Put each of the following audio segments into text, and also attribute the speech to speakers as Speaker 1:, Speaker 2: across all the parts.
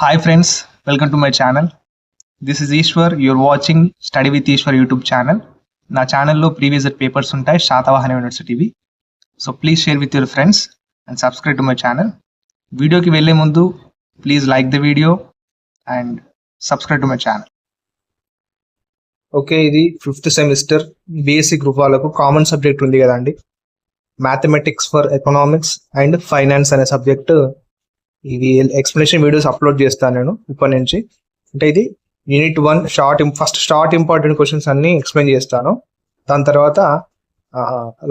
Speaker 1: Hi friends, welcome to my channel. This is Ishwar. You're watching Study with Ishwar YouTube channel. నా ఛానల్లో previous papers ఉంటాయి శాతవాహన యూనివర్సిటీవి. So please share with your friends and subscribe to my channel. వీడియోకి వెళ్ళే ముందు please like the video and subscribe to my channel.
Speaker 2: Okay, ఇది 5th semester basic group వాళ్ళకు common subject ఉంది కదండి, mathematics for economics and finance అనే subject. ఇవి explanation videos upload చేస్తాను నేను ఇప్పటి నుంచి. అంటే ఇది unit 1 first short important questions అన్ని ఎక్స్ప్లెయిన్ చేస్తాను, దాని తర్వాత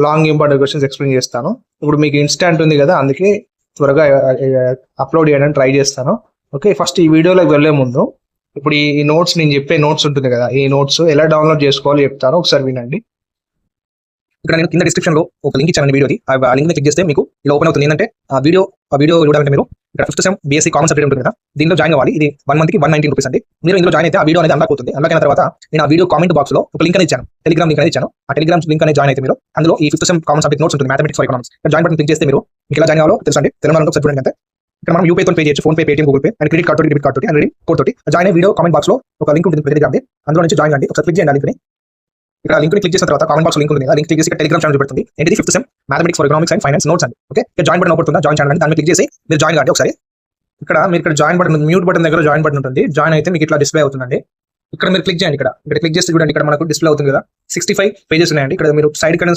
Speaker 2: లాంగ్ ఇంపార్టెంట్ క్వశ్చన్స్ ఎక్స్ప్లెయిన్ చేస్తాను. ఇప్పుడు మీకు ఇన్స్టాంట్ ఉంది కదా, అందుకే త్వరగా అప్లోడ్ చేయడానికి ట్రై చేస్తాను. ఓకే, ఫస్ట్ ఈ వీడియోలోకి వెళ్లే ముందు ఇప్పుడు ఈ నోట్స్, నేను చెప్పే నోట్స్ ఉంటుంది కదా, ఈ నోట్స్ ఎలా డౌన్లోడ్ చేసుకోవాలో చెప్తాను, ఒకసారి వినండి. ఇక్కడ నేను కింద డిస్క్రిప్షన్ లో ఒక లింక్ ఇచ్చాను వీడియోది. ఆ లింక్ క్లిక్ చేస్తే మీకు ఇలా ఓపెన్ అవుతుంది. ఏంటంటే ఆ వీడియో చూడాలంటే మీరు ఇక్కడ 5th sem BSc common subject ఉంటుంది కదా, దీనిలో జాయిన్ అవ్వాలి. ఇది 1 month కి 119 రూపీస్ అండి. మీరు ఇందులో జాయిన్ అయితే ఆ వీడియో అనేది అన్లాక్ అవుతుంది. అన్లాక్ అయిన తర్వాత నేను ఆ వీడియో కామెంట్ బాక్స్ లో ఒక లింక్ అనేది ఇచ్చాను, టెలిగ్రామ్ లింక్ అనేది ఇచ్చాను. ఆ టెలిగ్రామ్ లింక్ అనేది జాయిన్ అయితే మీరు అందులో ఈ 5th sem common subject notes ఉంటుంది, mathematics for economics. Join button click చేస్తే మీరు మీకు ఎలా జాయిన్ అవ్వాలో తెలుసండి. తెలంగాణలో ఒకసారి చూడండి. అంతే, ఇక్కడ మనం యూపీఐ తో పే చేయొచ్చు, phone pay, Paytm, Google pay and credit card తోటి, డెబిట్ కార్డ్ తోటి అండ్ కోడ్ తోటి. జాయిన్ వీడియో కామెంట్ బాక్స్ లో ఒక లింక్ ఉంటుంది టెలిగ్రామ్, అందులో నుంచి జాయిన్ అండి. ఒకసారి క్లిక్ చేయండి ఆ లింక్ ని. ఇక్కడ లింక్ క్లిక్ చేసిన తర్వాత కామెంట్ బాక్స్ లింక్ ఉంటుంది, ఆ లింక్ క్లిక్ చేసి ఇక్కడ టెలిగ్రామ్ ఛానల్ చూపెడుతుంది. ఏంటి 5th sem mathematics for economics and finance notes అండి. ఓకే, జాయిన్ బటన్ అవుతుందా, జాయిన్ ఛానల్, దాన్ని క్లిక్ చేసి మీరు జాయిన్ కాండి. ఒకసారి ఇక్కడ మీరు ఇక్కడ జాయిన్ బటన్, మ్యూట్ బటన్ దగ్గర జాయిన్ బటన్ ఉంటుంది. జాయిన్ అయితే మీకు ఇట్లా డిస్ప్లే అవుతుందండి. ఇక్కడ మీరు క్లిక్ చేయండి. ఇక్కడ క్లిక్ చేస్తే చూడండి, ఇక్కడ మనకు డిస్ప్లే అవుతుంది కదా, 65 పేజెస్ ఉన్నాయండి. ఇక్కడ మీరు సైడ్ కన్నా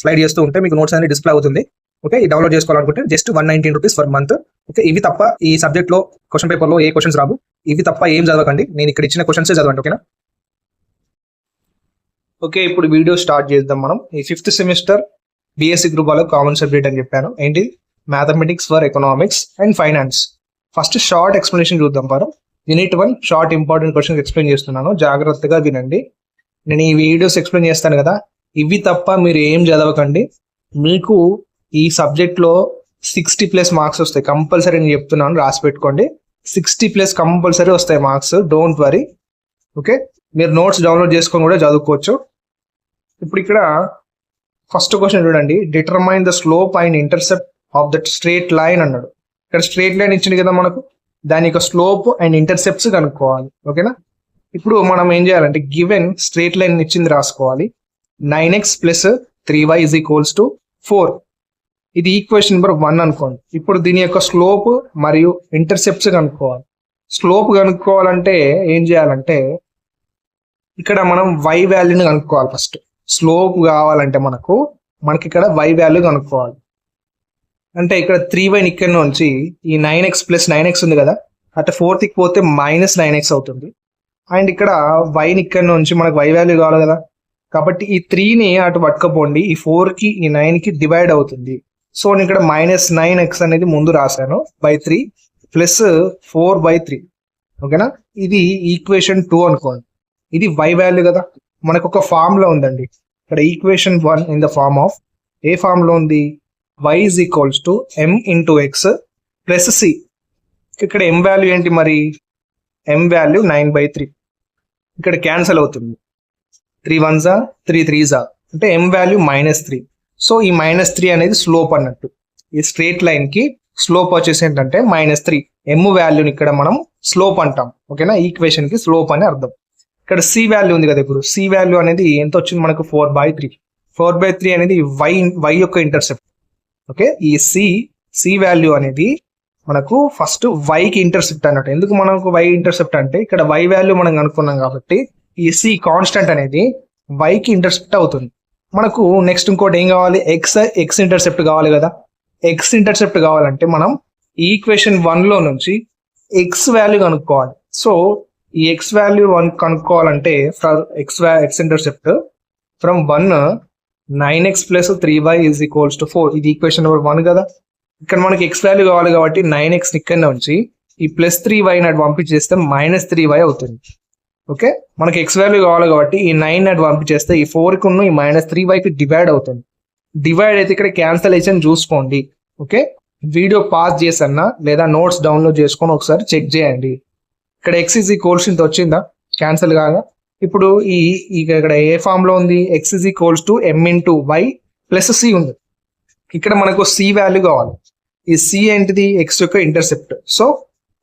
Speaker 2: స్లైడ్ చేస్తూ ఉంటే మీకు నోట్స్ అనేది డిస్ప్లే అవుతుంది. ఓకే, ఈ డౌన్లోడ్ చేసుకోవాలనుకుంటే just 119 rupees for month. Okay, ఇవి తప్ప ఈ సబ్జెక్ట్ లో క్వశ్చన్ పేపర్ లో ఏ క్వశ్చన్స్ రావు, ఇవి తప్ప ఏం చదవకండి. నేను ఇక్కడ ఇచ్చిన క్వశ్చన్స్ చదవండి. ఓకేనా? ఓకే, ఇప్పుడు వీడియో స్టార్ట్ చేద్దాం. మనం ఈ 5th సెమిస్టర్ బీఎస్సీ గ్రూప్ వాళ్ళకు కామన్ సబ్జెక్ట్ అని చెప్పాను. ఏంటి? Mathematics for economics and finance. First short explanation చూద్దాం. Unit 1 short important questions explain చేస్తున్నాను, జాగ్రత్తగా వినండి. నేను ఈ వీడియోస్ ఎక్స్ప్లెయిన్ చేస్తాను కదా, ఇవి తప్ప మీరు ఏం చదవకండి. మీకు ఈ సబ్జెక్ట్ లో 60+ మార్క్స్ వస్తాయి కంపల్సరీ. నేను చెప్తున్నాను, రాసి పెట్టుకోండి. 60+ కంపల్సరీ వస్తాయి మార్క్స్, డోంట్ వరీ. ఓకే, మీరు నోట్స్ డౌన్లోడ్ చేసుకొని కూడా చదువుకోవచ్చు. ఇప్పుడు ఇక్కడ ఫస్ట్ క్వశ్చన్ చూడండి, determine the slope and intercept of that straight line అన్నాడు. ఇక్కడ స్ట్రేట్ లైన్ ఇచ్చింది కదా మనకు, దాని యొక్క స్లోప్ అండ్ ఇంటర్సెప్ట్స్ కనుక్కోవాలి. ఓకేనా? ఇప్పుడు మనం ఏం చేయాలంటే, గివెన్ స్ట్రేట్ లైన్ ఇచ్చింది రాసుకోవాలి. 9x + 3y = 4. ఇది ఈక్వేషన్ నెంబర్ 1 అనుకోండి. ఇప్పుడు దీని యొక్క స్లోప్ మరియు ఇంటర్సెప్ట్స్ కనుక్కోవాలి. స్లోప్ కనుక్కోవాలంటే ఏం చేయాలంటే, ఇక్కడ మనం y వాల్యూని కనుక్కోవాలి. ఫస్ట్ స్లోప్ కావాలంటే మనకి ఇక్కడ y వాల్యూ కనుక్కోవాలి. అంటే ఇక్కడ 3y ఇక్కడ నుంచి ఈ 9x + 9x ఉంది కదా, అట్లా 4th పోతే -9x అవుతుంది. అండ్ ఇక్కడ y ఇక్కడ నుంచి మనకు y వాల్యూ కావాలి కదా, కాబట్టి ఈ 3ని అటు పట్టుకపోండి, ఈ 4కి ఈ 9కి డివైడ్ అవుతుంది. సో నేను ఇక్కడ -9x అనేది ముందు రాశాను /3 + 4/3. ఓకేనా? ఇది ఈక్వేషన్ 2 అనుకోండి. ఇది y వాల్యూ కదా, మనకు ఒక ఫామ్ లో ఉందండి. ఇక్కడ equation 1 in the form of, ఏ ఫామ్ లో ఉంది? y = m × x + c. ఇక్కడ m వాల్యూ ఏంటి మరి? m value 9/3. ఇక్కడ క్యాన్సల్ అవుతుంది, 3 1s 3 3s, అంటే m వాల్యూ -3. సో ఈ -3 అనేది స్లోప్ అన్నట్టు. ఈ స్ట్రేట్ లైన్ కి స్లోప్ వచ్చేసి ఏంటంటే -3. m వాల్యూని ఇక్కడ మనం స్లోప్ అంటాం. ఓకేనా? ఈక్వేషన్ కి స్లోప్ అని అర్థం. ఇక్కడ c వాల్యూ ఉంది కదా, ఇప్పుడు c వాల్యూ అనేది ఎంత వచ్చింది మనకు? 4/3. 4/3 అనేది y యొక్క ఇంటర్సెప్ట్. ఓకే, ఈ c వాల్యూ అనేది మనకు ఫస్ట్ y కి ఇంటర్సెప్ట్ అన్నట్టు. ఎందుకు మనకు y ఇంటర్సెప్ట్ అంటే, ఇక్కడ y వాల్యూ మనం అనుకున్నాం కాబట్టి ఈ c కాన్స్టెంట్ అనేది y కి ఇంటర్సెప్ట్ అవుతుంది. మనకు నెక్స్ట్ ఇంకోటి ఏం కావాలి? x ఇంటర్సెప్ట్ కావాలి కదా. x ఇంటర్సెప్ట్ కావాలంటే మనం ఈక్వేషన్ 1 లో నుంచి x వాల్యూ కనుక్కోవాలి. సో ఈ x వాల్యూ 1 కనుక్కోవాలంటే for x intercept from 1 9x + 3y = 4. ఇది ఈక్వేషన్ నెంబర్ 1 కదా. ఇక్కడ మనకి x వాల్యూ కావాలి కాబట్టి 9x ఇక్కడ నుంచి ఈ +3y నాటి పంపించేస్తే -3y అవుతుంది. ఓకే, మనకి x వాల్యూ కావాలి కాబట్టి ఈ 9 నాటి పంపించేస్తే ఈ 4కి ఈ -3yకి డివైడ్ అవుతుంది. డివైడ్ అయితే ఇక్కడ క్యాన్సలేషన్ చూసుకోండి. ఓకే, వీడియో పాస్ చేసన్నా లేదా నోట్స్ డౌన్లోడ్ చేసుకొని ఒకసారి చెక్ చేయండి. ఇక్కడ x = ఇంత వచ్చిందా, క్యాన్సల్ కాగా. ఇప్పుడు ఇక్కడ ఏ ఫామ్ లో ఉంది? x = m × y + c ఉంది. ఇక్కడ మనకు c వాల్యూ కావాలి. ఈ c ఏంటిది? x యొక్క ఇంటర్సెప్ట్. సో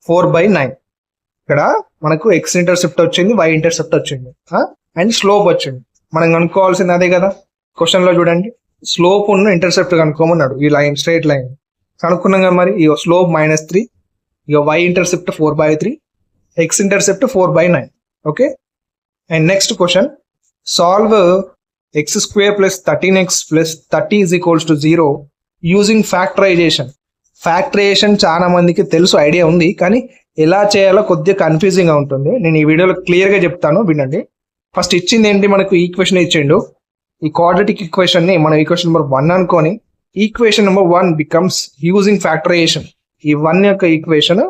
Speaker 2: 4/9. ఇక్కడ మనకు x ఇంటర్సెప్ట్ వచ్చింది, y ఇంటర్సెప్ట్ వచ్చింది అండ్ స్లోప్ వచ్చింది. మనం కనుక్కోవాల్సింది అదే కదా. క్వశ్చన్ లో చూడండి, స్లోప్ ఉన్న ఇంటర్సెప్ట్ కనుక్కోమన్నాడు. ఈ లైన్ స్ట్రైట్ లైన్ కనుక్కున్నాం కదా. మరి ఇక స్లోప్ -3, ఇక y intercept 4/3, x intercept 4/9. Okay. And next question, solve x² + 13x + 30 = 0 using factorization. Factorization చాలా మందికి తెలుసు, ఐడియా ఉంది, కానీ ఎలా చేయాలో కొద్దిగా కన్ఫ్యూజింగ్ గా ఉంటుంది. నేను ఈ వీడియోలో క్లియర్ గా చెప్తాను, వినండి. ఫస్ట్ ఇచ్చింది ఏంటి, మనకు ఈక్వేషన్ ఇచ్చిండు. ఈ క్వాడ్రాటిక్ ఈక్వేషన్ ని మనం ఈక్వేషన్ నెంబర్ 1 అనుకొని, equation number 1 becomes using factorization. ఈ 1 యొక్క ఈక్వేషన్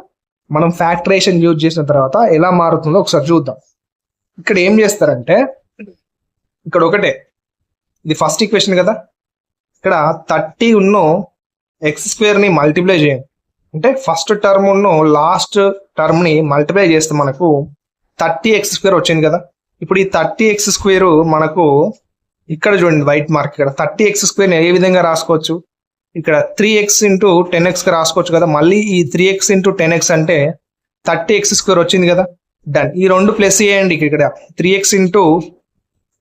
Speaker 2: మనం ఫ్యాక్టరైజేషన్ యూజ్ చేసిన తర్వాత ఎలా మారుతుందో ఒకసారి చూద్దాం. ఇక్కడ ఏం చేస్తారంటే, ఇక్కడ ఒకటే, ఇది ఫస్ట్ ఈక్వేషన్ కదా. ఇక్కడ 30 ఉన్న x² ని మల్టిప్లై చేయండి. అంటే ఫస్ట్ టర్మ్ ఉన్న లాస్ట్ టర్మ్ ని మల్టిప్లై చేస్తే మనకు 30x² వచ్చింది కదా. ఇప్పుడు ఈ 30x² మనకు ఇక్కడ చూడండి వైట్ మార్క్, ఇక్కడ 30x² ని ఏ విధంగా రాసుకోవచ్చు, ఇక్కడ 3x × 10x రాసుకోవచ్చు కదా. మళ్ళీ ఈ 3x × 10x అంటే 30x² వచ్చింది కదా. డన్. ఈ రెండు ప్లస్ చేయండి. ఇక్కడ 3x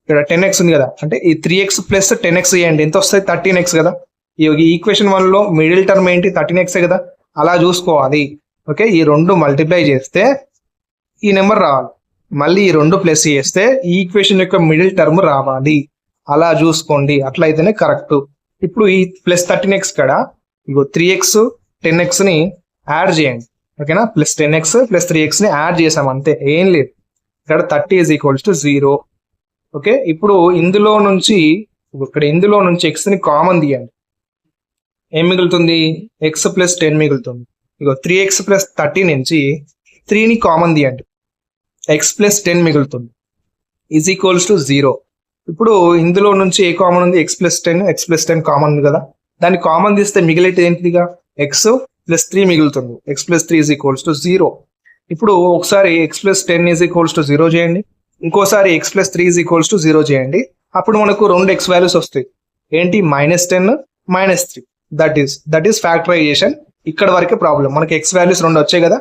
Speaker 2: ఇక్కడ 10x ఉంది కదా, అంటే ఈ 3x + 10x చేయండి, ఎంత వస్తుంది, 13x కదా. ఈ ఈక్వేషన్ 1 లో మిడిల్ టర్మ్ ఏంటి, 13x కదా. అలా చూసుకోవాలి. ఓకే. ఈ రెండు మల్టిప్లై చేస్తే ఈ నెంబర్ రావాలి. మళ్ళీ ఈ రెండు ప్లస్ చేస్తే ఈ ఈక్వేషన్ యొక్క మిడిల్ టర్మ్ రావాలి. అలా చూసుకోండి, అట్లయితేనే కరెక్ట్. ఇప్పుడు ఈ +13x కాడ ఇగో 3x 10x ని యాడ్ చేయండి. ఓకేనా. +10x + 3x ని యాడ్ చేసాం, అంతే, ఏం లేదు. ఇక్కడ 30 = 0. ఓకే. ఇప్పుడు ఇందులో నుంచి x ని కామన్ తీయండి. ఏం మిగులుతుంది, x + 10 మిగులుతుంది. ఇగో 3x + 30 నుంచి 3 ని కామన్ తీయండి, x + 10 మిగులుతుంది, = 0. ఇప్పుడు ఇందులో నుంచి ఏ కామన్ ఉంది, x + 10 కామన్ ఉంది కదా. దాన్ని కామన్ తీస్తే మిగిలేది ఏంటిదిగా, x + 3 మిగులుతుంది, x + 3 = 0. ఇప్పుడు ఒకసారి x + 10 = 0 చేయండి, ఇంకోసారి x + 3 = 0 చేయండి. అప్పుడు మనకు రెండు x వాల్యూస్ వస్తాయి. ఏంటి, -10 -3. That is factorization. ఇక్కడ వరకే ప్రాబ్లం. మనకి x వాల్యూస్ రెండు వచ్చాయి కదా.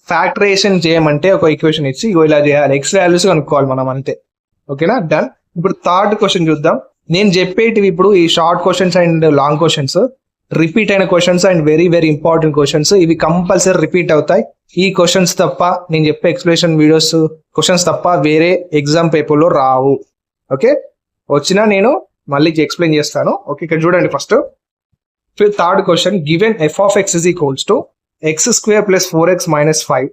Speaker 2: ఫ్యాక్టరైజేషన్ చేయమంటే ఒక ఈక్వేషన్ ఇచ్చి ఇగో ఇలా చేయాలి, x వాల్యూస్ కనుక్కోవాలి మనం, అంతే. ఓకేనా. డన్. ఇప్పుడు థర్డ్ క్వశ్చన్ చూద్దాం. నేను చెప్పేటివి ఇప్పుడు ఈ short questions and long questions, repeat అయిన questions and very very important questions. ఇవి కంపల్సరీ రిపీట్ అవుతాయి. ఈ క్వశ్చన్స్ తప్ప, నేను చెప్పే ఎక్స్ప్లెనేషన్ వీడియోస్ క్వశ్చన్స్ తప్ప వేరే ఎగ్జామ్ పేపర్లో రావు. ఓకే. వచ్చినా నేను మళ్ళీ ఎక్స్ప్లెయిన్ చేస్తాను. ఓకే. ఇక్కడ చూడండి, first third question, given f of x = x² + 4x - 5,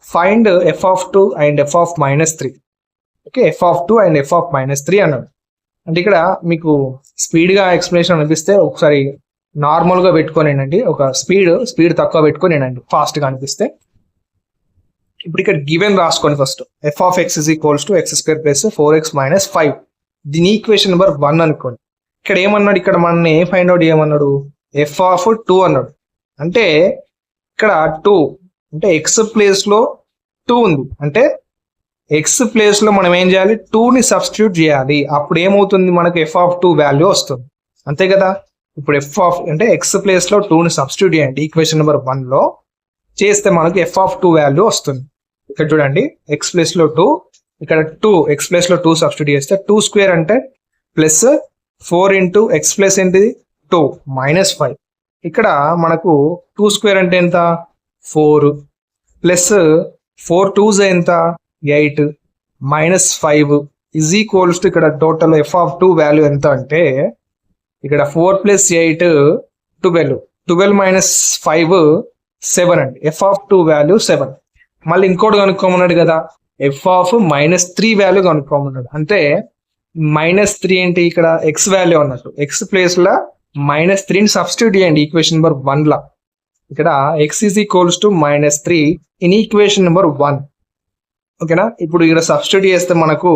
Speaker 2: find f of 2 and f of -3. Okay. f of 2 and f of -3 అన్నాడు. అంటే ఇక్కడ మీకు స్పీడ్ గా ఎక్స్ప్లెనేషన్ అనిపిస్తే ఒకసారి నార్మల్ గా పెట్టుకోనండి, ఒక స్పీడ్ తక్కువ పెట్టుకోనండి, ఫాస్ట్ గా అనిపిస్తే. ఇప్పుడు ఇక్కడ గివెన్ రాసుకోండి. First f of x = x² + 4x - 5. దీని ఈక్వేషన్ నెంబర్ 1 అనుకోండి. ఇక్కడ ఏమన్నాడు, ఇక్కడ మనల్ని ఫైండ్ అవుట్ చేయమన్నాడు, f of 2 అన్నాడు. అంటే ఇక్కడ 2 అంటే x ప్లేస్ లో 2 ఉంది, అంటే x ప్లేస్ లో మనం ఏం చేయాలి, 2 ని సబ్స్టిట్యూట్ చేయాలి. అప్పుడు ఏమవుతుంది, మనకు f of 2 వాల్యూ వస్తుంది, అంతే కదా. ఇప్పుడు అంటే x ప్లేస్ లో 2 ని సబ్స్టిట్యూట్ చేయండి ఈక్వేషన్ నెంబర్ 1 లో చేస్తే మనకు f of 2 వాల్యూ వస్తుంది. ఇక్కడ చూడండి, x ప్లేస్ లో 2, ఇక్కడ 2 x ప్లేస్ లో 2 సబ్స్టిట్యూట్ చేస్తే 2² అంటే +4 × x ప్లస్ ఏంటిది 2 -5. ఇక్కడ మనకు 2² అంటే ఎంత, 4 +4 2s ఎంత, 8 -5 = ఇక్కడ టోటల్ f of 2 వాల్యూ ఎంత అంటే, ఇక్కడ 4 + 8 12 -5 7 అండి. f of 2 value 7. మళ్ళీ ఇంకోటి కనుక్కోమన్నాడు కదా, f of -3 వాల్యూ కనుక్కోమన్నాడు. అంటే -3 ఏంటి, ఇక్కడ x వాల్యూ అన్నట్టు, x ప్లేస్ లా -3 ని సబ్స్టిట్యూట్ చేయండి ఈక్వేషన్ నెంబర్ 1 లా. ఇక్కడ x = -3 ఇన్ ఈక్వేషన్ నెంబర్ 1. ఓకేనా. ఇప్పుడు ఇక్కడ సబ్స్టిట్యూట్ చేస్తే మనకు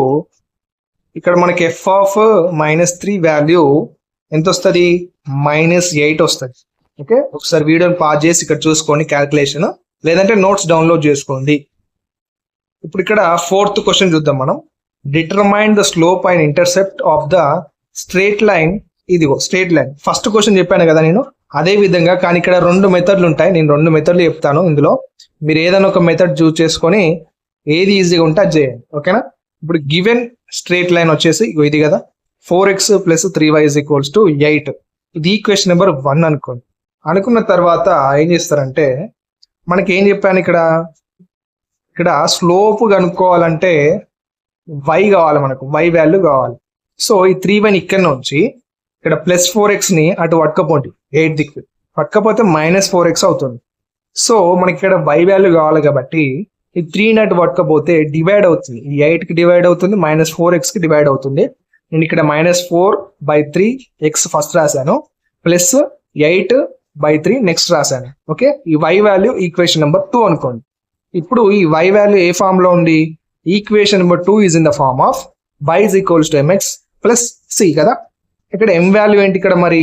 Speaker 2: f of -3 వాల్యూ ఎంత వస్తుంది, -8 వస్తుంది. ఓకే. ఒకసారి వీడియోని పాజ్ చేసి ఇక్కడ చూసుకోండి క్యాల్కులేషన్, లేదంటే నోట్స్ డౌన్లోడ్ చేసుకోండి. ఇప్పుడు ఇక్కడ ఫోర్త్ క్వశ్చన్ చూద్దాం మనం. Determine the slope and intercept of the straight line. ఇదిగో స్ట్రేట్ లైన్. ఫస్ట్ క్వశ్చన్ చెప్పాను కదా నేను, అదే విధంగా కానీ ఇక్కడ 2 మెథడ్లు ఉంటాయి. నేను 2 మెథడ్లు చెప్తాను. ఇందులో మీరు ఏదైనా ఒక మెథడ్ చూస్ చేసుకొని ఏది ఈజీగా ఉంటే అది చేయండి. ఓకేనా? ఇప్పుడు గివెన్ స్ట్రేట్ లైన్ వచ్చేసి ఇది కదా, 4x + 3y = 8. ఇది ఈక్వేషన్ నెంబర్ 1 అనుకోండి. అనుకున్న తర్వాత ఏం చేస్తారంటే, మనకి ఏం చెప్పాను ఇక్కడ స్లోప్ కనుక్కోవాలంటే y కావాలి, మనకు y వాల్యూ కావాలి. సో ఈ 3y ఇక్కడ నుంచి ఇక్కడ +4x ని అటు పట్టుకపోండి, 8 దిక్కు పట్టుకపోతే -4x అవుతుంది. సో మనకి ఇక్కడ y వాల్యూ కావాలి కాబట్టి ఈ 3 అటు పట్టుకపోతే డివైడ్ అవుతుంది. ఈ 8 కి డివైడ్ అవుతుంది, -4x కి డివైడ్ అవుతుంది. నేను ఇక్కడ -4/3x ఫస్ట్ రాశాను, +8/3 నెక్స్ట్ రాశాను. ఓకే, ఈ y వాల్యూ ఈక్వేషన్ నెంబర్ 2 అనుకోండి. ఇప్పుడు ఈ y వాల్యూ ఏ ఫామ్ లో ఉంది? Equation number 2 is in the form of y = mx + c కదా. ఇక్కడ m వాల్యూ ఏంటి? ఇక్కడ మరి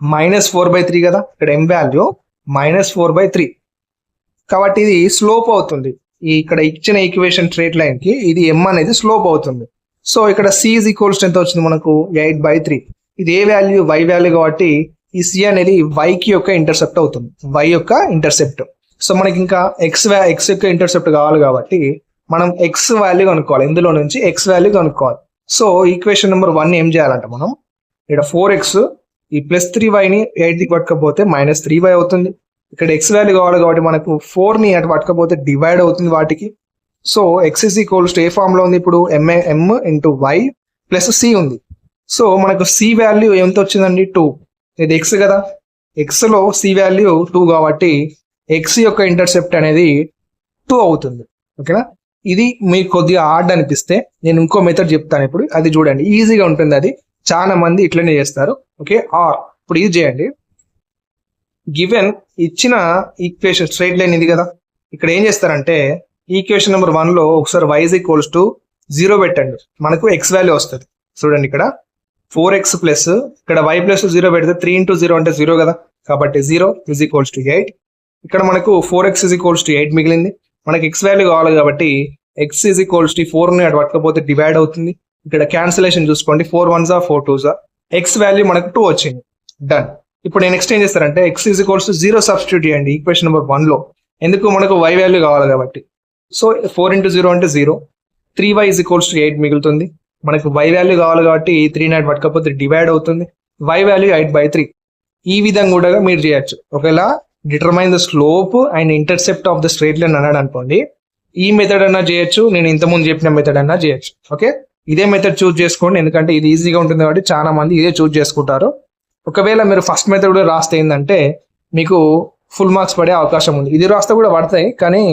Speaker 2: -4/3 కదా. ఇక్కడ m వాల్యూ -4/3 కాబట్టి ఇది స్లోప్ అవుతుంది. ఇక్కడ ఇచ్చిన ఈక్వేషన్ స్ట్రేట్ లైన్ కి ఇది m అనేది స్లోప్ అవుతుంది. సో ఇక్కడ c = ఎంత వచ్చింది మనకు? 8/3. ఇది ఏ వాల్యూ? y వాల్యూ కాబట్టి ఈ c అనేది y కి యొక్క ఇంటర్సెప్ట్ అవుతుంది, y యొక్క ఇంటర్సెప్ట్. సో మనకి ఇంకా x యొక్క ఇంటర్సెప్ట్ కావాలి కాబట్టి మనం x వాల్యూ కనుక్కోవాలి. ఇందులో నుంచి x వాల్యూ కనుక్కోవాలి. సో ఈక్వేషన్ నెంబర్ 1 ఏం చేయాలంటే, మనం ఇక్కడ 4x ఈ +3y ని 8 కి పట్టుకపోతే -3y అవుతుంది. ఇక్కడ x వాల్యూ కావాలి కాబట్టి మనకు 4 ని అటు పట్టుకపోతే డివైడ్ అవుతుంది వాటికి. సో x = ఏ ఫామ్ లో ఉంది? ఇప్పుడు m × y + c ఉంది. సో మనకు c వాల్యూ ఎంత వచ్చిందండి? 2. ఇది x కదా, x లో c వాల్యూ 2 కాబట్టి x యొక్క ఇంటర్సెప్ట్ అనేది 2 అవుతుంది. ఓకేనా? ఇది మీకు కొద్దిగా హార్డ్ అనిపిస్తే నేను ఇంకో మెథడ్ చెప్తాను ఇప్పుడు, అది చూడండి, ఈజీగా ఉంటుంది. అది చాలా మంది ఇట్లనే చేస్తారు. ఓకే, ఇప్పుడు ఇది చేయండి. గివెన్ ఇచ్చిన ఈక్వేషన్ స్ట్రైట్ లైన్ ఇది కదా, ఇక్కడ ఏం చేస్తారంటే ఈక్వేషన్ నెంబర్ 1 లో ఒకసారి y = 0 పెట్టండి, మనకు x వాల్యూ వస్తుంది. చూడండి, ఇక్కడ 4x ప్లస్ ఇక్కడ y + 0 పెడితే 3 × 0 అంటే 0 కదా, కాబట్టి 0 = 8. ఇక్కడ మనకు 4x = 8 మిగిలింది. మనకి x వాల్యూ కావాలి కాబట్టి x = 4 ని అటు పట్టుకపోతే డివైడ్ అవుతుంది. ఇక్కడ క్యాన్సిలేషన్ చూసుకోండి, 4 1s 4 2s, x వాల్యూ మనకు 2 వచ్చింది. డన్. ఇప్పుడు నేను నెక్స్ట్ ఏం చేస్తారంటే x = 0 సబ్స్టిట్యూట్ చేయండి ఈక్వేషన్ నెంబర్ 1 లో, ఎందుకు? మనకు y వాల్యూ కావాలి కాబట్టి. సో 4 × 0 అంటే 0, 3y = 8 మిగులుతుంది. మనకు y వాల్యూ కావాలి కాబట్టి 3 ని అటు పట్టుకపోతే డివైడ్ అవుతుంది, y వాల్యూ 8/3. ఈ విధంగా కూడా మీరు చేయొచ్చు. ఒకవేళ determine the slope and intercept of the straight line అన్నాడు అనుకోండి, ఈ మెథడ్ అన్నా చేయొచ్చు, నేను ఇంతకుముందు చెప్పిన మెథడ్ అన్నా చేయొచ్చు. ఓకే, ఇదే మెథడ్ చూస్ చేసుకోండి, ఎందుకంటే ఇది ఈజీగా ఉంటుంది కాబట్టి చాలా మంది ఇదే చూస్ చేసుకుంటారు. ఒకవేళ మీరు ఫస్ట్ మెథడ్ కూడా రాస్తే ఏంటంటే మీకు ఫుల్ మార్క్స్ పడే అవకాశం ఉంది. ఇది రాస్తే కూడా పడతాయి, కానీ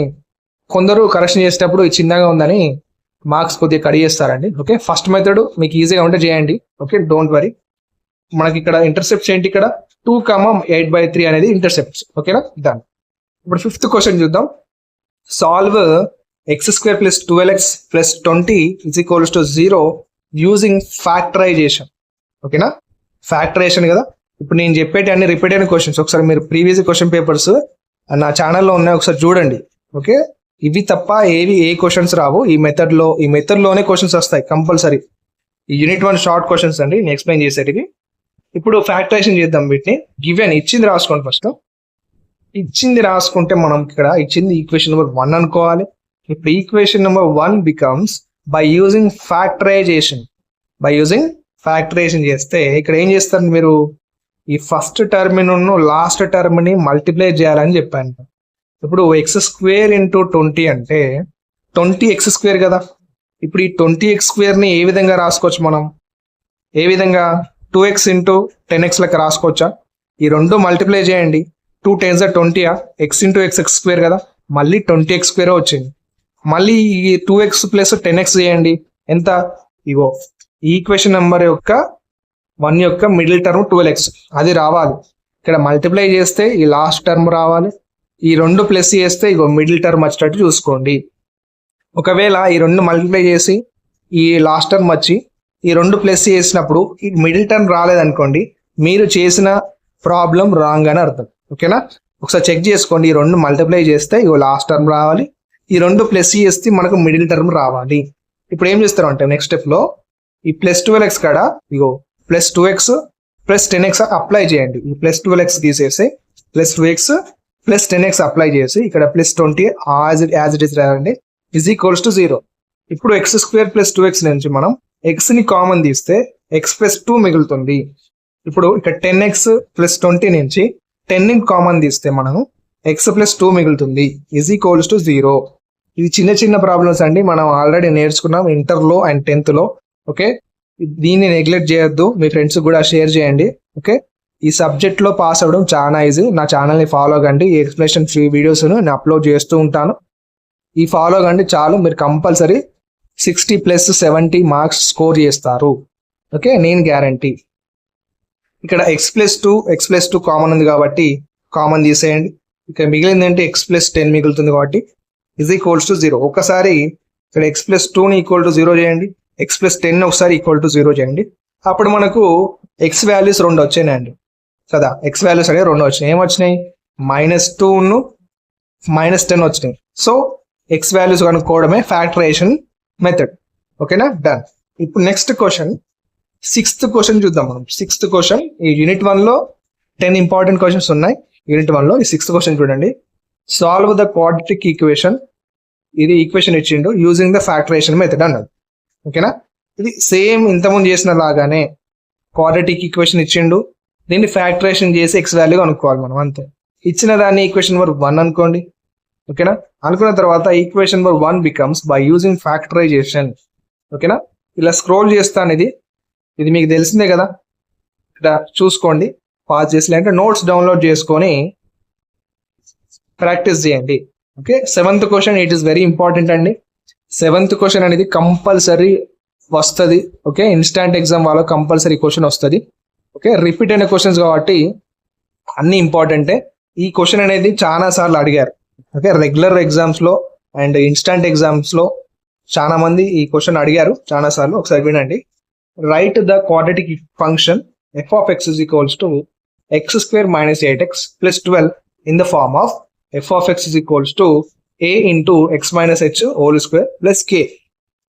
Speaker 2: కొందరు కరెక్షన్ చేసేటప్పుడు ఇది చిన్నగా ఉందని మార్క్స్ కొద్దిగా కడి చేస్తారండి. ఓకే, ఫస్ట్ మెథడ్ మీకు ఈజీగా ఉంటే చేయండి. Okay, don't worry. మనకి ఇక్కడ ఇంటర్సెప్ట్స్ ఏంటి? ఇక్కడ 2, 8/3 అనేది ఇంటర్సెప్ట్స్. ఓకేనా? దాని ఇప్పుడు 5th క్వశ్చన్ చూద్దాం. Solve x² + 12x + 20 = 0 using factorization. ఓకేనా? ఫ్యాక్టరైజేషన్ కదా. ఇప్పుడు నేను చెప్పేటి అన్ని రిపీట్ అయిన క్వశ్చన్స్. ఒకసారి మీరు ప్రీవియస్ క్వశ్చన్ పేపర్స్ నా ఛానల్లో ఉన్నాయి, ఒకసారి చూడండి. ఓకే, ఇవి తప్ప ఏ క్వశ్చన్స్ రావు. ఈ మెథడ్లోనే క్వశ్చన్స్ వస్తాయి కంపల్సరీ. ఈ యూనిట్ 1 షార్ట్ క్వశ్చన్స్ అండి, నేను ఎక్స్ప్లెయిన్ చేసేటివి. ఇప్పుడు ఫ్యాక్టరైజేషన్ చేద్దాం వీటిని. గివెన్ ఇచ్చింది రాసుకోండి. ఫస్ట్ ఇచ్చింది రాసుకుంటే మనం ఇక్కడ ఇచ్చింది ఈక్వేషన్ నెంబర్ 1 అనుకోవాలి. ఇప్పుడు equation number 1 becomes by using factorization. చేస్తే ఇక్కడ ఏం చేస్తారు మీరు? ఈ ఫస్ట్ టర్మ్ లాస్ట్ టర్మ్ ని మల్టిప్లై చేయాలని చెప్పాను. ఇప్పుడు x² × 20 అంటే 20x² కదా. ఇప్పుడు ఈ 20x² ని ఏ విధంగా రాసుకోవచ్చు మనం? ఏ విధంగా? 2x × 10x లెక్క రాసుకోవచ్చా? ఈ రెండు మల్టిప్లై చేయండి. 2 10s 20, x × x² కదా, మళ్ళీ 20x² వచ్చింది. మళ్ళీ ఈ 2x + 10x చేయండి, ఎంత? ఇగో ఈక్వేషన్ నెంబర్ యొక్క 1 యొక్క మిడిల్ టర్మ్ 12x, అది రావాలి. ఇక్కడ మల్టిప్లై చేస్తే ఈ లాస్ట్ టర్మ్ రావాలి. ఈ రెండు ప్లస్ చేస్తే ఇగో మిడిల్ టర్మ్ వచ్చేటట్టు చూసుకోండి. ఒకవేళ ఈ రెండు మల్టిప్లై చేసి ఈ లాస్ట్ టర్మ్ వచ్చి ఈ రెండు ప్లస్ చేసినప్పుడు ఈ మిడిల్ టర్మ్ రాలేదనుకోండి, మీరు చేసిన ప్రాబ్లం రాంగ్ అని అర్థం. ఓకేనా? ఒకసారి చెక్ చేసుకోండి. ఈ రెండు మల్టిప్లై చేస్తే ఇగో లాస్ట్ టర్మ్ రావాలి, ఈ రెండు ప్లస్ చేస్తే మనకు మిడిల్ టర్మ్ రావాలి. ఇప్పుడు ఏం చేస్తారు అంటే నెక్స్ట్ స్టెప్ లో ఈ +12x కాడ ఇగో +2x ప్లస్ 10x అప్లై చేయండి. ఈ ప్లస్ 12x తీసేసి plus 2x plus 10x apply చేసి ఇక్కడ ప్లస్ 20 యాజ్ ఇట్ ఈస్ రాయండి ఈజ్ ఈక్వల్స్ టు 0. ఇప్పుడు x² ప్లస్ 2x నుంచి మనం x ని కామన్ తీస్తే x ప్లస్ 2 మిగులుతుంది. ఇప్పుడు ఇక్కడ 10x ప్లస్ 20 నుంచి 10 ని కామన్ తీస్తే మనము x ప్లస్ 2 మిగులుతుంది ఈజ్ ఈక్వల్స్ టు 0. ఇది చిన్న చిన్న ప్రాబ్లమ్స్ అండి, మనం ఆల్రెడీ నేర్చుకున్నాం ఇంటర్లో అండ్ 10th లో. ఓకే, దీన్ని నెగ్లెక్ట్ చేయొద్దు, మీ ఫ్రెండ్స్ కూడా షేర్ చేయండి. ఓకే, ఈ సబ్జెక్ట్ లో పాస్ అవ్వడం చాలా ఈజీ. నా ఛానల్ ని ఫాలో కండి, ఈ ఎక్స్ప్లెనేషన్ ఫ్రీ వీడియోస్ నేను అప్లోడ్ చేస్తూ ఉంటాను. ఈ ఫాలో కండి చాలు, మీరు కంపల్సరీ 60 ప్లస్ 70 మార్క్స్ స్కోర్ చేస్తారు. ఓకే, నేను గ్యారంటీ. ఇక్కడ x ప్లస్ 2 కామన్ ఉంది కాబట్టి కామన్ తీసేయండి. ఇక మిగిలింది అంటే x ప్లస్ 10 మిగులుతుంది కాబట్టి ఈజ్ ఈక్వల్స్ టు 0. ఒకసారి ఇక్కడ x ప్లస్ 2ని ఈక్వల్ టు 0 చేయండి, x ప్లస్ 10 ఒకసారి ఈక్వల్ టు 0 చేయండి. అప్పుడు మనకు x వాల్యూస్ 2 వచ్చాయండి కదా. x వాల్యూస్ అనేవి 2 వచ్చినాయి. ఏమొచ్చినాయి? -2 -10 వచ్చినాయి. సో x వాల్యూస్ కనుక్కోవడమే ఫ్యాక్టరైజేషన్ మెథడ్. ఓకేనా, డన్. ఇప్పుడు నెక్స్ట్ క్వశ్చన్, 6th క్వశ్చన్ చూద్దాం మనం. 6th క్వశ్చన్ ఈ యూనిట్ 1లో 10 ఇంపార్టెంట్ క్వశ్చన్స్ ఉన్నాయి. యూనిట్ 1లో ఈ 6th క్వశ్చన్ చూడండి. Solve the quadratic equation. ఇది ఈక్వేషన్ ఇచ్చిండు యూజింగ్ ద ఫ్యాక్టరైజేషన్ మెథడ్ అన్నాడు. ఓకేనా, ఇది సేమ్ ఇంతకుముందు చేసిన లాగానే క్వాడ్రాటిక్ ఈక్వేషన్ ఇచ్చిండు, దీన్ని ఫ్యాక్టరైజేషన్ చేసి x వాల్యూ అనుకోవాలి మనం, అంతే. ఇచ్చిన దాన్ని ఈక్వేషన్ నెంబర్ 1 అనుకోండి. ఓకేనా, అనుకున్న తర్వాత equation number 1 becomes by using factorization. ఓకేనా, ఇలా స్క్రోల్ చేస్తాను. ఇది మీకు తెలిసిందే కదా, ఇక్కడ చూసుకోండి, పాజ్ చేసి అంటే నోట్స్ డౌన్లోడ్ చేసుకొని ప్రాక్టీస్ చేయండి. Okay, 7th question it is very important అండి. 7th క్వశ్చన్ అనేది కంపల్సరీ వస్తుంది. ఓకే, ఇన్స్టాంట్ ఎగ్జామ్ వాళ్ళకి కంపల్సరీ క్వశ్చన్ వస్తుంది. ఓకే, రిపీట్ అయిన క్వశ్చన్స్ కాబట్టి అన్ని ఇంపార్టెంటే. ఈ క్వశ్చన్ అనేది చాలా సార్లు అడిగారు. ఓకే, రెగ్యులర్ ఎగ్జామ్స్ లో అండ్ ఇన్స్టాంట్ ఎగ్జామ్స్ లో చాలా మంది ఈ క్వశ్చన్ అడిగారు చాలా సార్లు. ఒకసారి వినండి. Right the quadratic function f of x is equals to x² minus 8x plus 12 in the form of f of x is equals to a into x minus h whole square plus k.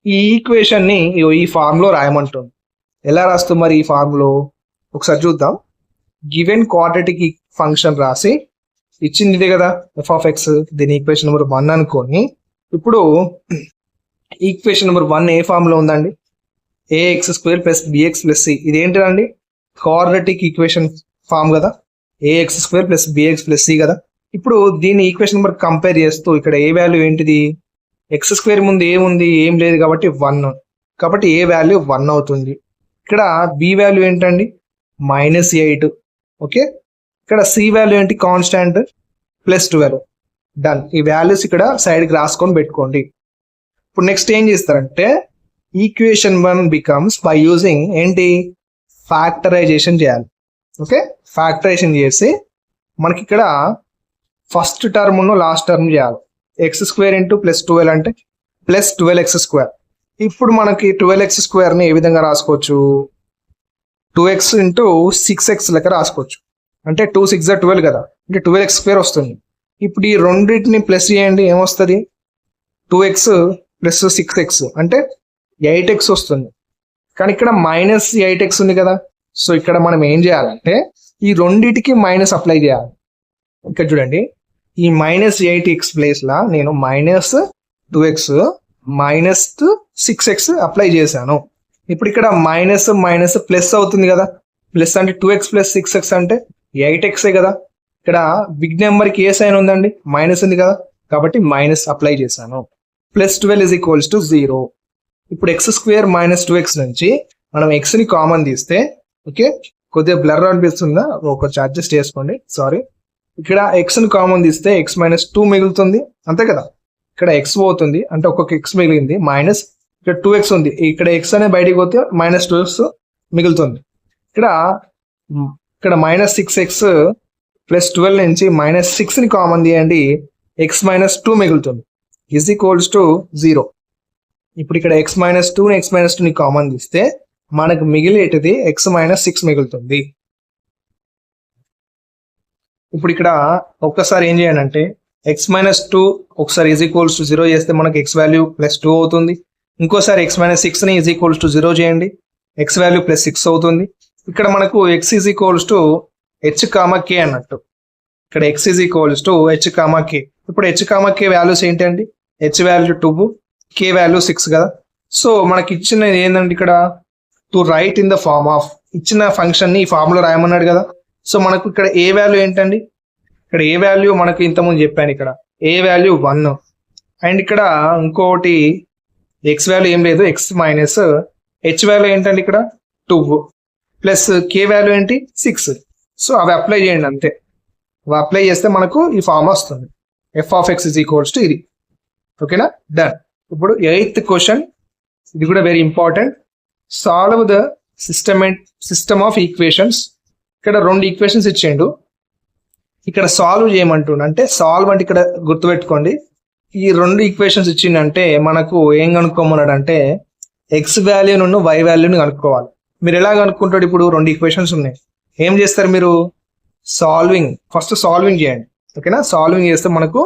Speaker 2: ఈ equation ని ఈ form లో రాయమంటుంది. ఎలా రాస్తాం మరి ఈ form లో? ఒకసారి చూద్దాం. గివెన్ క్వాడ్రాటిక్ ఫంక్షన్ రాసి ఇచ్చింది ఇదే కదా f of x, దీని ఈక్వేషన్ నెంబర్ 1 అనుకొని, ఇప్పుడు ఈక్వేషన్ నెంబర్ 1 ఏ ఫార్మ్ లో ఉందండి? ax² plus bx plus c. ఇది ఏంటిదండి? క్వాడ్రాటిక్ ఈక్వేషన్ ఫార్మ్ కదా, ax² plus bx plus c కదా. ఇప్పుడు దీని ఈక్వేషన్ నెంబర్ కంపేర్ చేస్తూ ఇక్కడ ఏ వాల్యూ ఏంటిది? x² ముందు ఏముంది? ఏం లేదు కాబట్టి 1, కాబట్టి ఏ వాల్యూ 1 అవుతుంది. ఇక్కడ b వాల్యూ ఏంటండి? -8. ఓకే, ఇక్కడ c వాల్యూ ఏంటి? Constant plus 12. డన్. ఈ వాల్యూస్ ఇక్కడ సైడ్కి రాసుకొని పెట్టుకోండి. ఇప్పుడు నెక్స్ట్ ఏం చేస్తారంటే ఈక్వేషన్ 1 బికమ్స్ బై యూజింగ్ ఏంటి? ఫ్యాక్టరైజేషన్ చేయాలి. ఓకే, ఫ్యాక్టరైజేషన్ చేసి మనకి ఇక్కడ ఫస్ట్ టర్మ్ లాస్ట్ టర్మ్ చేయాలి. x² ఇంటూ ప్లస్ 12 అంటే ప్లస్ 12x². ఇప్పుడు మనకి 12x² ని ఏ విధంగా రాసుకోవచ్చు? 2x ఇంటూ 6x లెక్క రాసుకోవచ్చు. అంటే 2 6 12 కదా, అంటే 12x² వస్తుంది. ఇప్పుడు ఈ రెండింటిని ప్లస్ చేయండి, ఏమొస్తుంది? 2x ప్లస్ 6x అంటే 8x వస్తుంది. కానీ ఇక్కడ -8x ఉంది కదా. సో ఇక్కడ మనం ఏం చేయాలంటే ఈ రెండింటికి మైనస్ అప్లై చేయాలి. ఇక్కడ చూడండి, ఈ -8x ప్లేస్ లా నేను -2x -6x అప్లై చేశాను. ఇప్పుడు ఇక్కడ మైనస్ మైనస్ ప్లస్ అవుతుంది కదా. ప్లస్ అంటే 2x ప్లస్ 6x అంటే 8x కదా. ఇక్కడ బిగ్ నెంబర్ కి ఏ సైన్ ఉందండి? మైనస్ ఉంది కదా, కాబట్టి మైనస్ అప్లై చేశాను. Plus 12 is equals to 0. ఇప్పుడు x² -2x నుంచి మనం x ని కామన్ తీస్తే, ఓకే, కొద్దిగా బ్లర్ అనిపిస్తుందా? కొంచెం అడ్జస్ట్ చేసుకోండి, సారీ. ఇక్కడ x ని కామన్ తీస్తే x -2 మిగులుతుంది, అంతే కదా. ఇక్కడ x పోతుంది అంటే ఒక్కొక్క x మిగిలింది, మైనస్ ఇక్కడ 2x ఉంది. ఇక్కడ x అనేది బయటికి పోతే -2x మిగులుతుంది. ఇక్కడ -6x ప్లస్ 12 నుంచి -6 ని కామన్ తీయండి, x -2 మిగులుతుంది ఈజ్ ఈక్వల్స్ టు 0. ఇప్పుడు ఇక్కడ x -2 ని కామన్ తీస్తే మనకు మిగిలేటిది x -6 మిగులుతుంది. ఇప్పుడు ఇక్కడ ఒక్కసారి ఏం చేయండి అంటే x -2 ఒకసారి ఈజ్ ఈక్వల్స్ టు 0 చేస్తే మనకి x వాల్యూ +2 అవుతుంది. ఇంకోసారి x -6 ని ఈజ్ ఈక్వల్స్ టు 0 చేయండి, x వాల్యూ +6 అవుతుంది. ఇక్కడ మనకు x is equals to h comma k అన్నట్టు. ఇక్కడ x is equals to h comma k. ఇప్పుడు h కామా k వాల్యూస్ ఏంటండి? h వాల్యూ 2, k వాల్యూ 6 కదా. సో మనకి ఇచ్చిన ఏంటంటే ఇక్కడ to write in the form of, ఇచ్చిన ఫంక్షన్ ని ఈ ఫార్మ్ లో రాయమన్నాడు కదా. సో మనకు ఇక్కడ ఏ వాల్యూ ఏంటండి? ఇక్కడ ఏ వాల్యూ మనకు ఇంతకుముందు చెప్పాను, ఇక్కడ ఏ వాల్యూ 1 అండ్ ఇక్కడ ఇంకోటి ఎక్స్ వాల్యూ ఏం లేదు, ఎక్స్ మైనస్ హెచ్ వాల్యూ ఏంటండి ఇక్కడ 2 ప్లస్ కే వాల్యూ ఏంటి 6. సో అవి అప్లై చేయండి అంతే. అవి అప్లై చేస్తే మనకు ఈ ఫార్మ్ వస్తుంది, F of X is equals to ఇది. ఓకేనా, డన్. ఇప్పుడు 8th క్వశ్చన్, ఇది కూడా very important. Solve the system of equations. ఇక్కడ 2 ఈక్వేషన్స్ ఇచ్చేయండు, ఇక్కడ సాల్వ్ చేయమంటుండ. అంటే సాల్వ్ అంటే ఇక్కడ గుర్తుపెట్టుకోండి, ఈ 2 ఈక్వేషన్స్ ఇచ్చిందంటే మనకు ఏం కనుక్కోమన్నాడు అంటే ఎక్స్ వాల్యూను వై వాల్యూని కనుక్కోవాలి. మీరు ఎలా కనుక్కుంటాడు? ఇప్పుడు 2 ఈక్వేషన్స్ ఉన్నాయి, ఏం చేస్తారు మీరు? సాల్వింగ్, ఫస్ట్ సాల్వింగ్ చేయండి. ఓకేనా, సాల్వింగ్ చేస్తే మనకు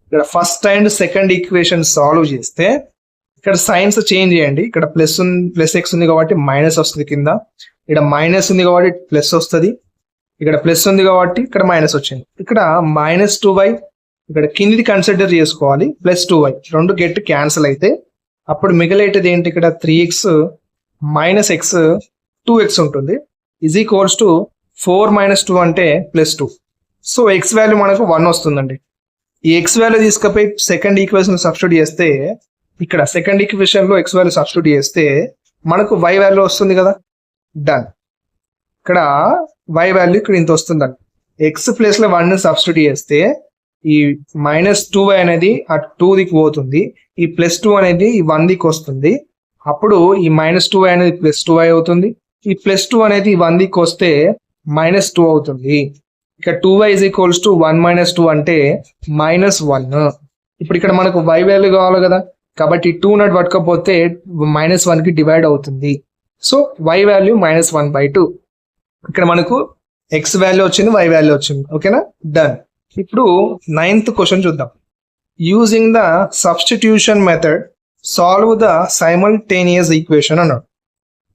Speaker 2: ఇక్కడ first and second equation solve చేస్తే ఇక్కడ సైన్స్ చేంజ్ చేయండి. ఇక్కడ ప్లస్ ఎక్స్ ఉంది కాబట్టి మైనస్ వస్తుంది కింద, ఇక్కడ మైనస్ ఉంది కాబట్టి ప్లస్ వస్తుంది, ఇక్కడ ప్లస్ ఉంది కాబట్టి ఇక్కడ మైనస్ వచ్చింది. ఇక్కడ -2y, ఇక్కడ కిందిది కన్సిడర్ చేసుకోవాలి, +2y, 2 గెట్ క్యాన్సిల్ అయితే అప్పుడు మిగిలేటది ఏంటి? ఇక్కడ 3x మైనస్ ఎక్స్ 2x ఉంటుంది, ఈజ్ ఈక్వల్స్ టు 4 - 2 అంటే +2. సో ఎక్స్ వాల్యూ మనకు 1 వస్తుందండి. ఈ ఎక్స్ వాల్యూ తీసుకపోయి సెకండ్ ఈక్వేషన్ సబ్స్టిట్యూట్ చేస్తే, ఇక్కడ సెకండ్ ఈక్వేషన్ లో ఎక్స్ వాల్యూ సబ్స్టిట్యూట్ చేస్తే మనకు వై వాల్యూ వస్తుంది కదా, డన్. ఇక్కడ వై వాల్యూ ఇక్కడ ఇంత వస్తుందండి. ఎక్స్ ప్లేస్ లో 1 సబ్స్టిట్యూట్ చేస్తే ఈ -2y అనేది ఆ 2 దిక్కు పోతుంది, ఈ +2 అనేది ఈ 1 దిక్కు వస్తుంది. అప్పుడు ఈ -2y అనేది +2y అవుతుంది, ఈ +2 అనేది 1 దిక్కు వస్తే -2 అవుతుంది. ఇక్కడ 2y is equals to 1 - 2 అంటే -1. ఇప్పుడు ఇక్కడ మనకు y వాల్యూ కావాలి కదా, కాబట్టి 2 నాట్ పట్టుకపోతే -1 కి డివైడ్ అవుతుంది. So y value -1/2. ఇక్కడ మనకు x వాల్యూ వచ్చింది, y వాల్యూ వచ్చింది. ఓకేనా, డన్. ఇప్పుడు 9th క్వశ్చన్ చూద్దాం. Using the substitution method solve the simultaneous equation అన్నాడు.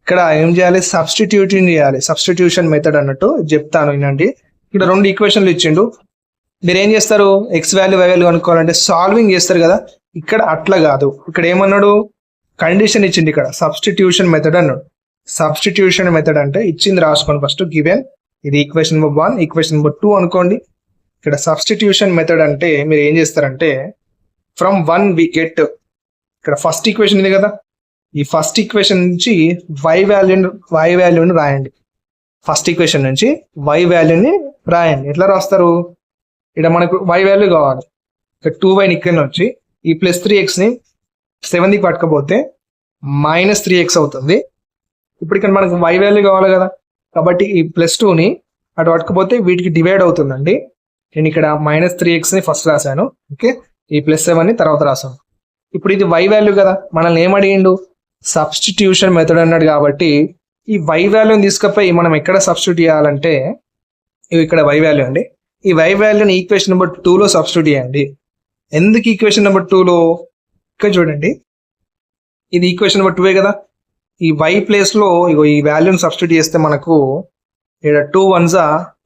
Speaker 2: ఇక్కడ ఏం చేయాలి? సబ్స్టిట్యూటింగ్ చేయాలి. సబ్స్టిట్యూషన్ మెథడ్ అన్నట్టు చెప్తాను వినండి. ఇక్కడ 2 ఈక్వేషన్లు ఇచ్చిండు, మీరు ఏం చేస్తారు? ఎక్స్ వాల్యూ వై వాల్యూ అనుకోవాలంటే సాల్వింగ్ చేస్తారు కదా. ఇక్కడ అట్లా కాదు, ఇక్కడ ఏమన్నాడు? కండిషన్ ఇచ్చింది, ఇక్కడ సబ్స్టిట్యూషన్ మెథడ్ అన్నాడు. సబ్స్టిట్యూషన్ మెథడ్ అంటే ఇచ్చింది రాసుకోండి ఫస్ట్. గివెన్ ఇది ఈక్వేషన్ నెంబర్ 1, ఈక్వేషన్ నెంబర్ 2 అనుకోండి. ఇక్కడ సబ్స్టిట్యూషన్ మెథడ్ అంటే మీరు ఏం చేస్తారంటే ఫ్రమ్ 1 వి గెట్, ఇక్కడ ఫస్ట్ ఈక్వేషన్ ఉంది కదా, ఈ ఫస్ట్ ఈక్వేషన్ నుంచి వై వాల్యూని రాయండి. ఫస్ట్ ఈక్వేషన్ నుంచి వై వాల్యూని రాయండి. ఎట్లా రాస్తారు? ఇక్కడ మనకు వై వాల్యూ కావాలి, ఇక్కడ 2y ఇక్కడ నుంచి ఈ +3x ని 7 కి పట్టుకపోతే -3x అవుతుంది. ఇప్పుడు ఇక్కడ మనకు వై వాల్యూ కావాలి కదా, కాబట్టి ఈ +2ని అటు పట్టుకపోతే వీటికి డివైడ్ అవుతుందండి. నేను ఇక్కడ -3x ని ఫస్ట్ రాశాను, ఓకే, ఈ +7 ని తర్వాత రాశాను. ఇప్పుడు ఇది వై వాల్యూ కదా, మనల్ని ఏం అడిగిండు? సబ్స్టిట్యూషన్ మెథడ్ అన్నాడు. కాబట్టి ఈ వై వాల్యూని తీసుకపోయి మనం ఎక్కడ సబ్స్టిట్యూట్ చేయాలంటే ఇక్కడ వై వాల్యూ అండి, ఈ వై వాల్యూని ఈక్వేషన్ నెంబర్ 2లో సబ్స్టిట్యూట్ చేయండి. ఎందుకు ఈక్వేషన్ నెంబర్ 2లో? ఇక్కడ చూడండి, ఇది ఈక్వేషన్ నెంబర్ 2 కదా, ఈ వై ప్లేస్ లో ఇగో ఈ వాల్యూని సబ్స్టిట్యూట్ చేస్తే మనకు ఇక్కడ 2 1s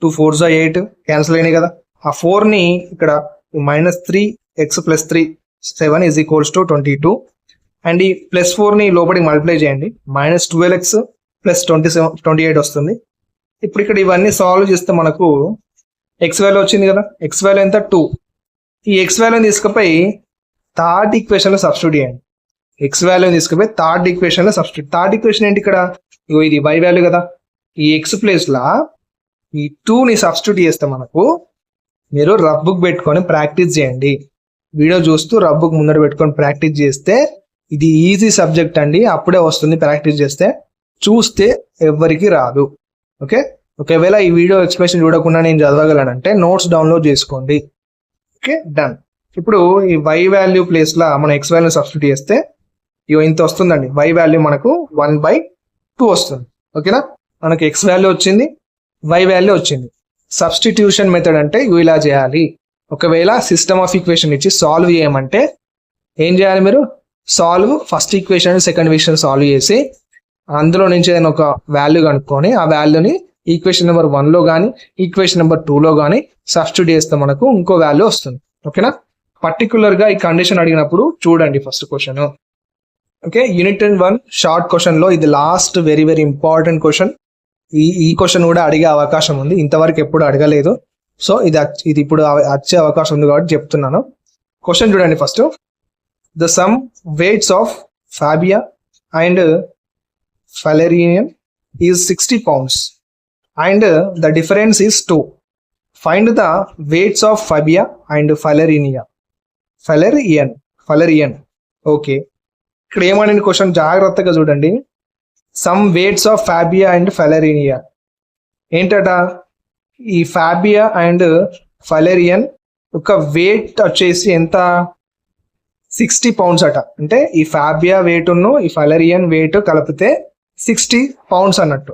Speaker 2: 2 4s 8 క్యాన్సిల్ అయినాయి కదా. ఆ 4ని ఇక్కడ -3x + 3 7 is equals to 22 and ఈ +4ని లోపలికి మల్టిప్లై చేయండి, -12x + 28 వస్తుంది. ఇప్పుడు ఇక్కడ ఇవన్నీ సాల్వ్ చేస్తే మనకు ఎక్స్ వాల్యూ వచ్చింది కదా, ఎక్స్ వాల్యూ ఎంత 2. ఈ ఎక్స్ వాల్యూని తీసుకుపోయి థర్డ్ ఈక్వేషన్ లో సబ్స్టిట్యూట్ చేయండి. ఎక్స్ వాల్యూని తీసుకుపోయి థర్డ్ ఈక్వేషన్ లో సబ్స్టిట్యూట్. థర్డ్ ఈక్వేషన్ ఏంటి? ఇక్కడ ఇగో ఇది వై వాల్యూ కదా, ఈ ఎక్స్ ప్లేస్ లా ఈ 2ని సబ్స్టిట్యూట్ చేస్తే మనకు, మీరు రఫ్ బుక్ పెట్టుకొని ప్రాక్టీస్ చేయండి. వీడియో చూస్తూ రఫ్ బుక్ ముందర పెట్టుకొని ప్రాక్టీస్ చేస్తే ఇది ఈజీ సబ్జెక్ట్ అండి, అప్పుడే వస్తుంది ప్రాక్టీస్ చేస్తే. చూస్తే ఎవ్వరికి రాదు. ఓకే, ఒకవేళ ఈ వీడియో ఎక్స్ప్లెనేషన్ చూడకుండా నేను చదవగలనంటే నోట్స్ డౌన్లోడ్ చేసుకోండి. Okay, done. ఇప్పుడు ఈ వై వాల్యూ ప్లేస్ లా మనం ఎక్స్ వాల్యూ సబ్స్టిట్యూట్ చేస్తే ఇగో ఇంత వస్తుందండి, వై వాల్యూ మనకు 1/2 వస్తుంది. ఓకేనా, మనకి ఎక్స్ వాల్యూ వచ్చింది, వై వాల్యూ వచ్చింది. సబ్స్టిట్యూషన్ మెథడ్ అంటే ఇలా చేయాలి. ఒకవేళ సిస్టమ్ ఆఫ్ ఈక్వేషన్ ఇచ్చి సాల్వ్ చేయమంటే ఏం చేయాలి? మీరు solve first equation second equation solve చేసి అందులో నుంచి ఏదైనా ఒక వాల్యూ కనుక్కొని ఆ వాల్యూని ఈక్వేషన్ నెంబర్ 1లో కానీ ఈక్వేషన్ నెంబర్ 2లో కానీ సబ్స్టిట్యూట్ చేస్తే మనకు ఇంకో వాల్యూ వస్తుంది. ఓకేనా? పర్టికులర్ గా ఈ కండిషన్ అడిగినప్పుడు చూడండి first question. Okay, unit 1 short question లో ఇది last very very important question. ఈ క్వశ్చన్ కూడా అడిగే అవకాశం ఉంది, ఇంతవరకు ఎప్పుడు అడగలేదు. సో ఇది ఇప్పుడు వచ్చే అవకాశం ఉంది కాబట్టి చెప్తున్నాను. క్వశ్చన్ చూడండి first. The sum weights of Fabia and Falerian is 60 pounds and the difference is 2. Find the weights of Fabia and Falerian. Okay, ఇక్కడ ఏమని క్వశ్చన్ జాగ్రత్తగా చూడండి. Sum weights of Fabia and Faleria ఏంటట? ఈ ఫాబియా అండ్ ఫాలెరియన్ ఒక wait వచ్చేసి ఎంత? 60 pounds అట. అంటే ఈ ఫాబియా వెయిట్ ఉన్ను ఈ ఫాలెరియన్ వెయిట్ కలిపితే 60 pounds అన్నట్టు.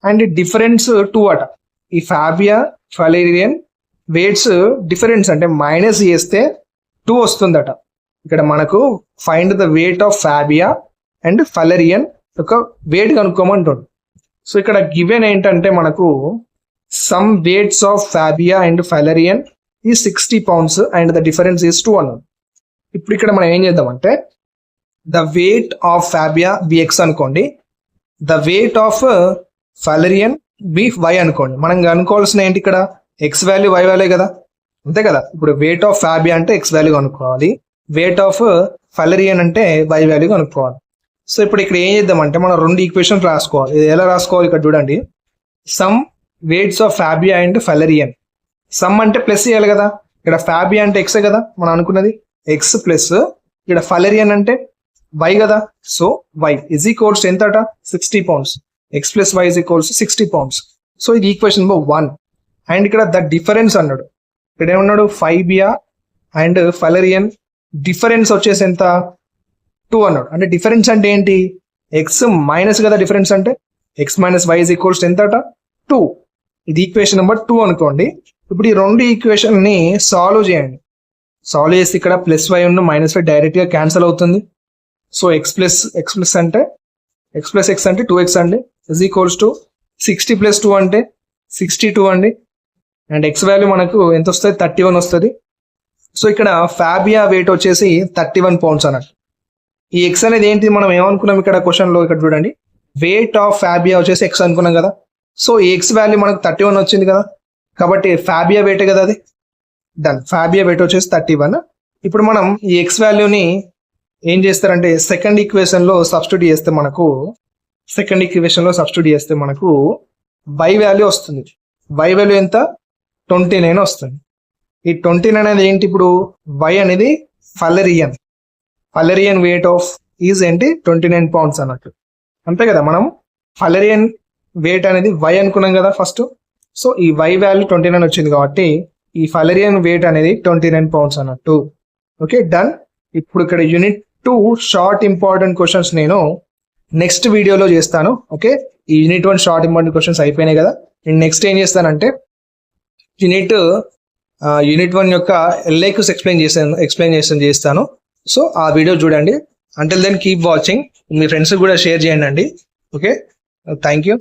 Speaker 2: అండ్ డిఫరెన్స్ 2 అట. ఈ ఫాబియా ఫాలెరియన్ వెయిట్స్ డిఫరెన్స్ అంటే మైనస్ చేస్తే 2 వస్తుందట. ఇక్కడ మనకు find the weight of Fabia and Falerian ఒక వెయిట్ కనుక్కోమంటుంది. సో ఇక్కడ గివెన్ ఏంటంటే మనకు sum weights of Fabia and Falerian ఈ 60 pounds and the difference is 2 అన్నది. ఇప్పుడు ఇక్కడ మనం ఏం చేద్దామంటే the weight of Fabia be x అనుకోండి, the weight of Falerian be y అనుకోండి. మనం కనుక్కోవాల్సిన ఏంటి ఇక్కడ? ఎక్స్ వాల్యూ వై వాల్యూ కదా, అంతే కదా. ఇప్పుడు వెయిట్ ఆఫ్ ఫాబియా అంటే ఎక్స్ వాల్యూ కనుక్కోవాలి, వెయిట్ ఆఫ్ ఫాలెరియన్ అంటే వై వాల్యూ కనుక్కోవాలి. సో ఇప్పుడు ఇక్కడ ఏం చేద్దామంటే మనం 2 ఈక్వేషన్స్ రాసుకోవాలి. ఇది ఎలా రాసుకోవాలి ఇక్కడ చూడండి. Sum weights of Fabia and Falerian. Sum అంటే ప్లస్ చేయాలి కదా, ఇక్కడ ఫాబియా అంటే ఎక్స్ కదా మనం అనుకున్నది, ఎక్స్ ప్లస్ ఇక్కడ ఫాలెరియన్ అంటే వై కదా. సో వై ఇజ్ ఈక్వల్స్ ఎంత అట? 60 pounds. X plus why is equals 60 pounds. So ఇది ఈక్వేషన్ నెంబర్ 1. అండ్ ఇక్కడ ద డిఫరెన్స్ అన్నాడు. ఇక్కడ ఏమన్నాడు? ఫాబియా అండ్ ఫాలెరియన్ డిఫరెన్స్ వచ్చేసి ఎంత? 2 అన్నాడు. అంటే డిఫరెన్స్ అంటే ఏంటి? ఎక్స్ మైనస్ కదా డిఫరెన్స్ అంటే. X minus y is equals ఎంత అట? 2. ఇది ఈక్వేషన్ నెంబర్ 2 అనుకోండి. ఇప్పుడు ఈ 2 ఈక్వేషన్ ని సాల్వ్ చేయండి. సాల్వ్ చేసి ఇక్కడ ప్లస్ వై ఉన్న మైనస్ వై డైరెక్ట్ గా క్యాన్సిల్ అవుతుంది. సో ఎక్స్ ప్లస్ అంటే ఎక్స్ ప్లస్ ఎక్స్ అంటే 2x అండి, ఇజ్ ఈక్వల్స్ టు 60 + 2 అంటే 62 అండి. అండ్ ఎక్స్ వాల్యూ మనకు ఎంత వస్తుంది? 31 వస్తుంది. సో ఇక్కడ ఫాబియా వెయిట్ వచ్చేసి 31 pounds అన్నట్టు. ఈ ఎక్స్ అనేది ఏంటి? మనం ఏమనుకున్నాం ఇక్కడ క్వశ్చన్ లో? ఇక్కడ చూడండి, వెయిట్ ఆఫ్ ఫాబియా వచ్చేసి ఎక్స్ అనుకున్నాం కదా. సో ఈ ఎక్స్ వాల్యూ మనకు 31 వచ్చింది కదా, కాబట్టి ఫాబియా వెయిట్ కదా అది. డన్. ఫాబియా వెయిట్ వచ్చేసి 31. ఇప్పుడు మనం ఈ ఎక్స్ వాల్యూని ఏం చేస్తారంటే సెకండ్ ఈక్వేషన్ లో సబ్స్టిట్యూట్ చేస్తే మనకు వై వాల్యూ వస్తుంది. వై వాల్యూ ఎంత? 29 వస్తుంది. ఈ 29 అనేది ఏంటి? ఇప్పుడు వై అనేది ఫాలెరియన్ వెయిట్ ఆఫ్ ఈజ్ ఏంటి? 29 pounds అన్నట్టు, అంతే కదా. మనం ఫాలెరియన్ వెయిట్ అనేది వై అనుకున్నాం కదా ఫస్ట్. సో ఈ వై వాల్యూ 29 వచ్చింది కాబట్టి ఈ ఫాలెరియన్ వెయిట్ అనేది 29 pounds అన్నట్టు. Okay, done. ఇప్పుడు ఇక్కడ యూనిట్ 2 షార్ట్ ఇంపార్టెంట్ క్వశ్చన్స్ నేను నెక్స్ట్ వీడియోలో చేస్తాను. ఓకే, ఈ యూనిట్ 1 షార్ట్ ఇంపార్టెంట్ క్వశ్చన్స్ అయిపోయినాయి కదా. నేను నెక్స్ట్ ఏం చేస్తానంటే యూనిట్ 1 యొక్క ఎల్ఐక్యూస్ ఎక్స్ప్లెయిన్ చేస్తాను. సో ఆ వీడియో చూడండి. Until then keep watching. మీ ఫ్రెండ్స్ కూడా షేర్ చేయండి అండి. Okay, thank you.